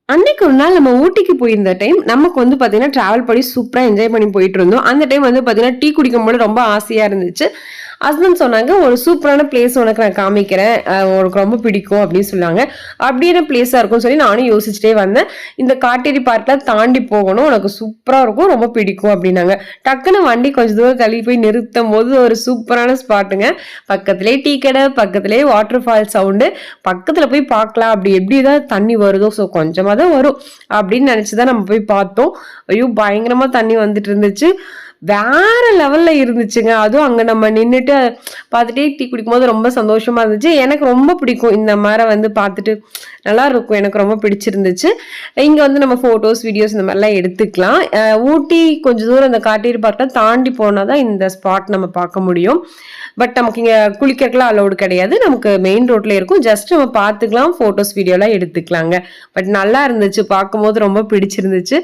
அன்னைக்கு ஒரு நாள் நம்ம ஊட்டிக்கு போயிருந்த டைம் நமக்கு வந்து பாத்தீங்கன்னா டிராவல் பண்ணி சூப்பரா என்ஜாய் பண்ணி போயிட்டு இருந்தோம். அந்த டைம் வந்து பாத்தீங்கன்னா டீ குடிக்கும்போது ரொம்ப ஆசையா இருந்துச்சு. ஹஸ்பண்ட் சொன்னாங்க, "ஒரு சூப்பரான பிளேஸ் உனக்கு நான் காமிக்கிறேன். உனக்கு ரொம்ப பிடிக்கும்" அப்படின்னு சொன்னாங்க. அப்படியான பிளேஸா இருக்கும்னு சொல்லி நானும் யோசிச்சுட்டே வந்தேன். இந்த காட்டேரி பார்க்ல தாண்டி போகணும். உனக்கு சூப்பரா இருக்கும். ரொம்ப பிடிக்கும் அப்படின்னாங்க. டக்குனு வண்டி கொஞ்சம் தூரம் தள்ளி போய் நிறுத்தும்போது ஒரு சூப்பரான ஸ்பாட்டுங்க. பக்கத்திலேயே டீ கடை, பக்கத்திலேயே வாட்டர் ஃபால் சவுண்டு. பக்கத்துல போய் பார்க்கலாம். அப்படி எப்படிதான் தண்ணி வருதோ, ஸோ கொஞ்சமா தான் வரும் அப்படின்னு நினைச்சுதான் நம்ம போய் பார்த்தோம். ஐயோ! பயங்கரமா தண்ணி வந்துட்டு இருந்துச்சு. வேற லெவல்ல இருந்துச்சுங்க. அதுவும் அங்க நம்ம நின்னுட்டு பார்த்துட்டே டீ குடிக்கும்போது ரொம்ப சந்தோஷமா இருந்துச்சு. எனக்கு ரொம்ப பிடிக்கும். இந்த மாரி வந்து பார்த்துட்டு நல்லா இருக்கும். எனக்கு ரொம்ப பிடிச்சிருந்துச்சு. இங்க வந்து நம்ம ஃபோட்டோஸ், வீடியோஸ் இந்த மாரிலாம் எடுத்துக்கலாம். ஊட்டி கொஞ்சம் தூரம் இந்த காட்டேரி பார்க்ல தாண்டி போனா தான் இந்த ஸ்பாட் நம்ம பார்க்க முடியும். பட் நமக்கு இங்க குளிக்கிறதுக்குலாம் அலோடு கிடையாது. நமக்கு மெயின் ரோட்ல இருக்கும். ஜஸ்ட் நம்ம பார்த்துக்கலாம். ஃபோட்டோஸ், வீடியோலாம் எடுத்துக்கலாங்க. பட் நல்லா இருந்துச்சு. பார்க்கும்போது ரொம்ப பிடிச்சிருந்துச்சு.